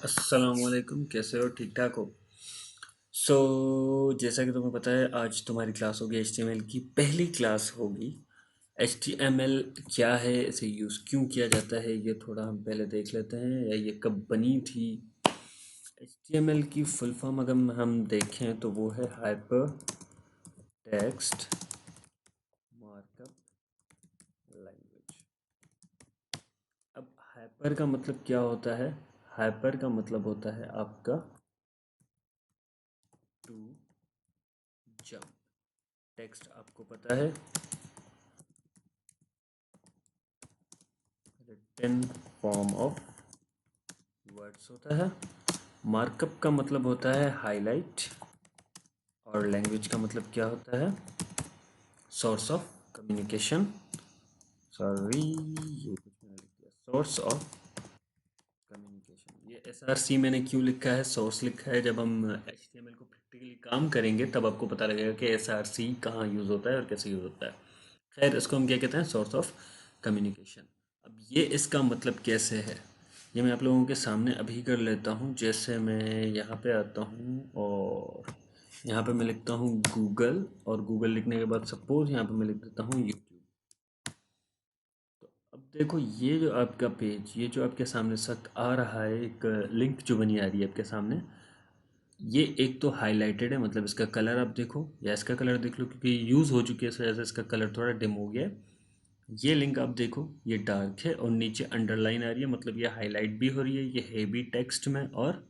अस्सलामुअलैकुम, कैसे हो? ठीक ठाक हो? सो जैसा कि तुम्हें पता है, आज तुम्हारी क्लास होगी, HTML की पहली क्लास होगी। HTML क्या है, इसे यूज़ क्यों किया जाता है, ये थोड़ा हम पहले देख लेते हैं, या ये कब बनी थी। HTML की फुल फॉर्म अगर हम देखें तो वो है हाइपर टेक्स्ट मार्कअप लैंग्वेज। अब हाइपर का मतलब क्या होता है? हाइपर का मतलब होता है आपका टू जंप। टेक्स्ट आपको पता है रिटन फॉर्म ऑफ वर्ड्स होता है। मार्कअप का मतलब होता है हाईलाइट। और लैंग्वेज का मतलब क्या होता है? Source of communication. सॉरी, ये कुछ मैंने लिख दिया, सोर्स ऑफ कम्युनिकेशन। ये SRC मैंने क्यों लिखा है, सोर्स लिखा है? जब हम HTML को प्रैक्टिकली काम करेंगे तब आपको पता लगेगा कि SRC कहाँ यूज़ होता है और कैसे यूज़ होता है। खैर, इसको हम क्या कहते हैं? Source of communication. अब ये इसका मतलब कैसे है, ये मैं आप लोगों के सामने अभी कर लेता हूँ। जैसे मैं यहाँ पे आता हूँ और यहाँ पे मैं लिखता हूँ गूगल, और गूगल लिखने के बाद सपोज यहाँ पे मैं लिख देता हूँ यूट्यूब। अब देखो, ये जो आपका पेज, ये जो आपके सामने सख्त आ रहा है, एक लिंक जो बनी आ रही है आपके सामने, ये एक तो हाईलाइटेड है, मतलब इसका कलर आप देखो, या इसका कलर देख लो, क्योंकि यूज़ हो चुकी है इस वजह से इसका कलर थोड़ा डिम हो गया है। ये लिंक आप देखो, ये डार्क है और नीचे अंडरलाइन आ रही है, मतलब ये हाईलाइट भी हो रही है, ये हैवी टेक्स्ट में और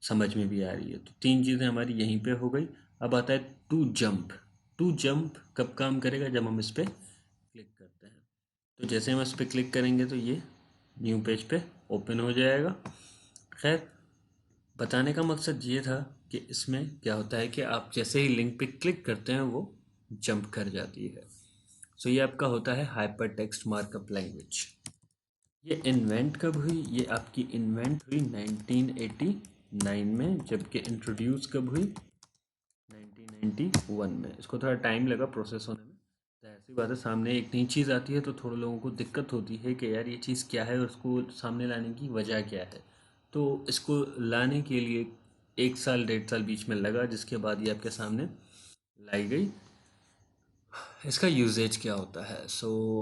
समझ में भी आ रही है। तो तीन चीज़ें हमारी यहीं पे हो गई। अब आता है टू जंप। टू जंप कब काम करेगा? जब हम इस पर क्लिक करते हैं। तो जैसे हम इस पर क्लिक करेंगे तो ये न्यू पेज पे ओपन हो जाएगा। खैर, बताने का मकसद ये था कि इसमें क्या होता है कि आप जैसे ही लिंक पे क्लिक करते हैं वो जंप कर जाती है। सो ये आपका होता है हाइपर टेक्स्ट मार्कअप लैंग्वेज। ये इन्वेंट कब हुई? ये आपकी इन्वेंट हुई 1989 में, जबकि इंट्रोड्यूस कब हुई? 1991 में। इसको थोड़ा टाइम लगा प्रोसेस होने में। जाहिर सी बात है, सामने एक नई चीज़ आती है तो थोड़े लोगों को दिक्कत होती है कि यार ये चीज़ क्या है और उसको सामने लाने की वजह क्या है। तो इसको लाने के लिए 1 साल 1.5 साल बीच में लगा, जिसके बाद ये आपके सामने लाई गई। इसका यूजेज क्या होता है?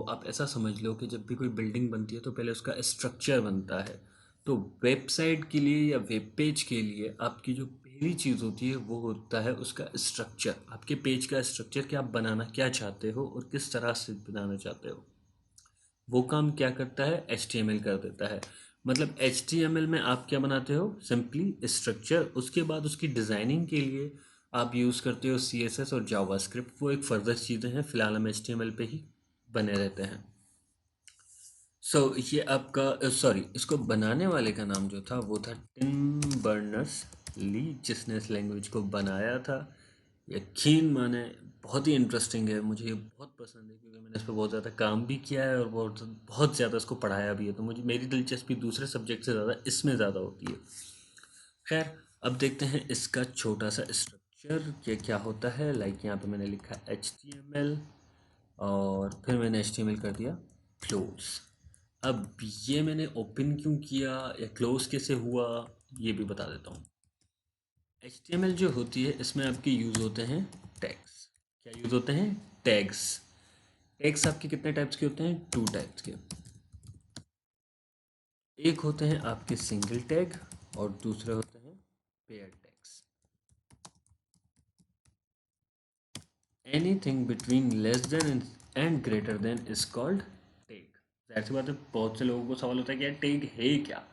आप ऐसा समझ लो कि जब भी कोई बिल्डिंग बनती है तो पहले उसका स्ट्रक्चर बनता है। तो वेबसाइट के लिए या वेब पेज के लिए आपकी जो पहली चीज़ होती है वो होता है उसका स्ट्रक्चर। आपके पेज का स्ट्रक्चर, कि आप बनाना क्या चाहते हो और किस तरह से बनाना चाहते हो। वो काम क्या करता है? HTML कर देता है। मतलब HTML में आप क्या बनाते हो? Simply structure. उसके बाद उसकी डिज़ाइनिंग के लिए आप यूज़ करते हो CSS और जावास्क्रिप्ट। वो एक फर्दर चीज़ें हैं, फिलहाल हम HTML पे ही बने रहते हैं। ये आपका, सॉरी, इसको बनाने वाले का नाम जो था वो था टिम बर्नर्स ली, जिसने इस लैंग्वेज को बनाया था। यकीन माने, बहुत ही इंटरेस्टिंग है, मुझे ये बहुत पसंद है, क्योंकि मैंने इस पर बहुत ज़्यादा काम भी किया है और बहुत बहुत ज़्यादा इसको पढ़ाया भी है। तो मुझे, मेरी दिलचस्पी दूसरे सब्जेक्ट से ज़्यादा इसमें ज़्यादा होती है। खैर, अब देखते हैं इसका छोटा सा स्ट्रक्चर ये क्या होता है। लाइक यहाँ पे मैंने लिखा HTML, और फिर मैंने HTML कर दिया क्लोज। अब ये मैंने ओपन क्यों किया या क्लोज कैसे हुआ, ये भी बता देता हूँ। HTML जो होती है, इसमें आपके यूज़ होते हैं टैग्स। क्या यूज़ होते हैं? टैग्स। टैग्स आपके कितने टाइप्स के होते हैं? 2 टाइप्स के। एक होते हैं आपके सिंगल टैग और दूसरे होते हैं pair tags. Anything between less than and greater than is called tag. जाहिर सी बात है, बहुत से लोगों को सवाल होता है कि यार टैग है क्या।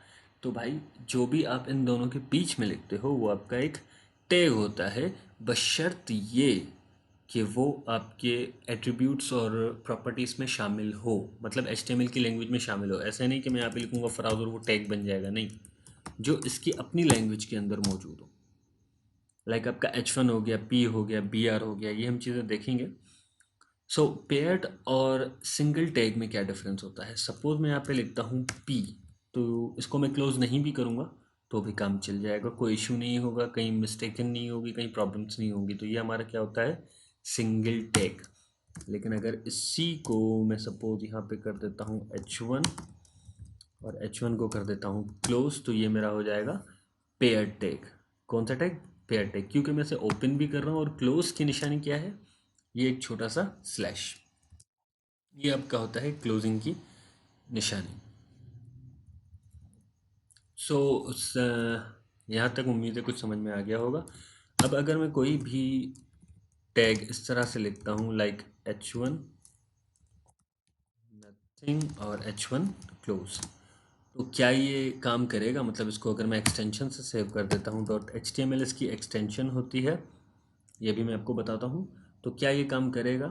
तो भाई, जो भी आप इन दोनों के बीच में लिखते हो वो आपका एक टैग होता है, बशर्त ये कि वो आपके एट्रीब्यूट्स और प्रॉपर्टीज़ में शामिल हो, मतलब HTML की लैंग्वेज में शामिल हो। ऐसा नहीं कि मैं यहाँ पे लिखूँगा फराज और वो टैग बन जाएगा, नहीं। जो इसकी अपनी लैंग्वेज के अंदर मौजूद हो। लाइक आपका H1 हो गया, P हो गया, BR हो गया, ये हम चीज़ें देखेंगे। पेयर्ड और सिंगल टैग में क्या डिफरेंस होता है? सपोज मैं यहाँ पे लिखता हूँ P, तो इसको मैं क्लोज नहीं भी करूँगा तो भी काम चल जाएगा, कोई इशू नहीं होगा, कहीं मिस्टेकन नहीं होगी, कहीं प्रॉब्लम्स नहीं होगी। तो ये हमारा क्या होता है? Single tag. लेकिन अगर इसी को मैं सपोज यहाँ पे कर देता हूँ H1 और H1 को कर देता हूँ क्लोज, तो ये मेरा हो जाएगा पेयर टैग। कौन सा टैग? पेयर टैग, क्योंकि मैं इसे ओपन भी कर रहा हूँ और क्लोज की निशानी क्या है? ये एक छोटा सा स्लैश। ये आपका होता है क्लोजिंग की निशानी। सो यहाँ तक उम्मीद है कुछ समझ में आ गया होगा। अब अगर मैं कोई भी टैग इस तरह से लिखता हूँ लाइक H1 नथिंग और H1 क्लोज, तो क्या ये काम करेगा? मतलब इसको अगर मैं एक्सटेंशन से सेव कर देता हूँ, .html इसकी एक्सटेंशन होती है, ये भी मैं आपको बताता हूँ। तो क्या ये काम करेगा?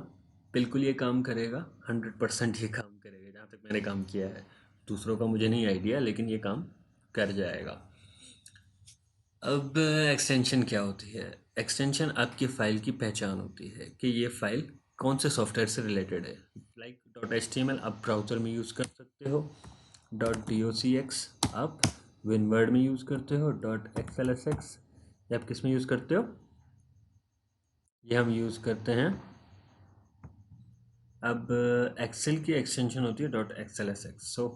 बिल्कुल ये काम करेगा, 100% ये काम करेगा जहाँ तक मैंने काम किया है। दूसरों का मुझे नहीं आइडिया, लेकिन ये काम कर जाएगा। अब एक्सटेंशन क्या होती है? एक्सटेंशन आपकी फ़ाइल की पहचान होती है कि ये फ़ाइल कौन से सॉफ्टवेयर से रिलेटेड है। लाइक .html आप ब्राउज़र में यूज़ कर सकते हो, .docx आप विनवर्ड में यूज़ करते हो, .xlsx ये आप किस में यूज़ करते हो? ये हम यूज़ करते हैं। अब एक्सेल की एक्सटेंशन होती है .xlsx। सो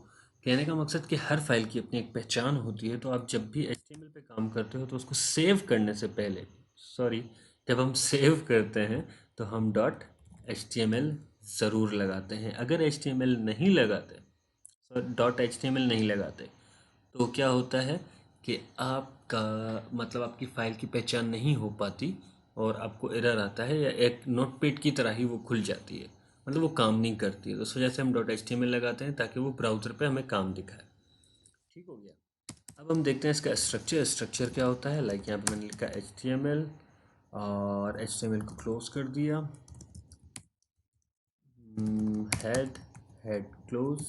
कहने का मकसद कि हर फाइल की अपनी एक पहचान होती है, तो आप जब भी HTML पे काम करते हो तो उसको सेव करने से पहले, सॉरी, जब हम सेव करते हैं तो हम .html ज़रूर लगाते हैं। अगर HTML नहीं लगाते, .html नहीं लगाते, तो क्या होता है कि आपका मतलब आपकी फ़ाइल की पहचान नहीं हो पाती और आपको एरर आता है, या एक नोटपैड की तरह ही वो खुल जाती है, मतलब वो काम नहीं करती है। तो उस वजह से हम .html लगाते हैं ताकि वो ब्राउज़र पे हमें काम दिखाए। ठीक हो गया। अब हम देखते हैं इसका स्ट्रक्चर। स्ट्रक्चर क्या होता है? लाइक यहाँ पे मैंने लिखा HTML और HTML को क्लोज कर दिया, हेड हेड क्लोज,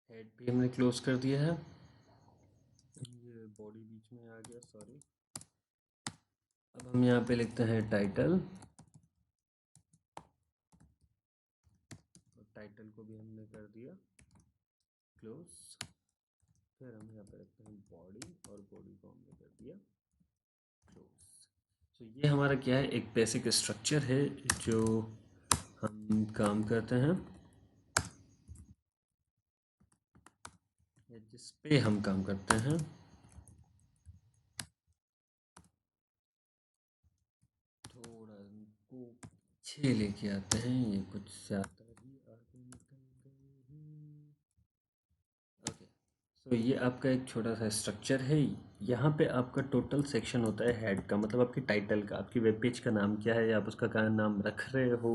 हेड भी हमने क्लोज कर दिया है। ये बॉडी बीच में आ गया, सॉरी। अब हम यहाँ पे लिखते हैं टाइटल, और टाइटल को भी हमने कर दिया क्लोज। फिर हम यहाँ पे लिखते हैं बॉडी, और बॉडी को हमने कर दिया क्लोज। तो ये हमारा क्या है? एक बेसिक स्ट्रक्चर है जो हम काम करते हैं, जिस पे हम काम करते हैं। थोड़ा इनको पीछे लेके आते हैं, ये कुछ ज़्यादा ही आगे निकल गए हैं। ओके, सो ये आपका एक छोटा सा स्ट्रक्चर है। यहाँ पे आपका टोटल सेक्शन होता है हेड का, मतलब आपकी टाइटल का, आपकी वेब पेज का नाम क्या है या आप उसका क्या नाम रख रहे हो,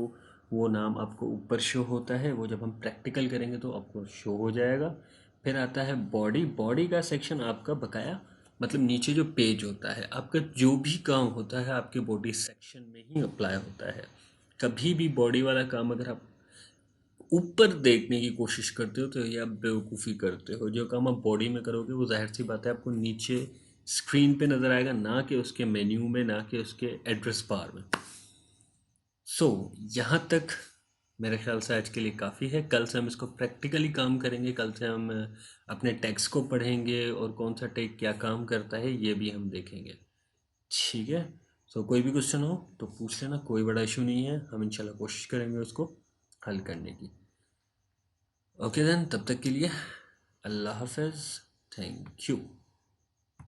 वो नाम आपको ऊपर शो होता है। वो जब हम प्रैक्टिकल करेंगे तो आपको शो हो जाएगा। फिर आता है बॉडी। बॉडी का सेक्शन आपका बकाया, मतलब नीचे जो पेज होता है, आपका जो भी काम होता है आपके बॉडी सेक्शन में ही अप्लाई होता है। कभी भी बॉडी वाला काम अगर आप ऊपर देखने की कोशिश करते हो तो ये आप बेवकूफ़ी करते हो। जो काम आप बॉडी में करोगे वो जाहिर सी बात है आपको नीचे स्क्रीन पे नज़र आएगा, ना कि उसके मेन्यू में, ना कि उसके एड्रेस बार में। सो यहाँ तक मेरे ख्याल से आज के लिए काफ़ी है। कल से हम इसको प्रैक्टिकली काम करेंगे। कल से हम अपने टैग्स को पढ़ेंगे और कौन सा टैग क्या काम करता है ये भी हम देखेंगे। ठीक है। सो कोई भी क्वेश्चन हो तो पूछ लेना, कोई बड़ा इशू नहीं है। हम इंशाल्लाह कोशिश करेंगे उसको हल करने की। ओके देन, तब तक के लिए अल्लाह हाफ़िज़। Thank you.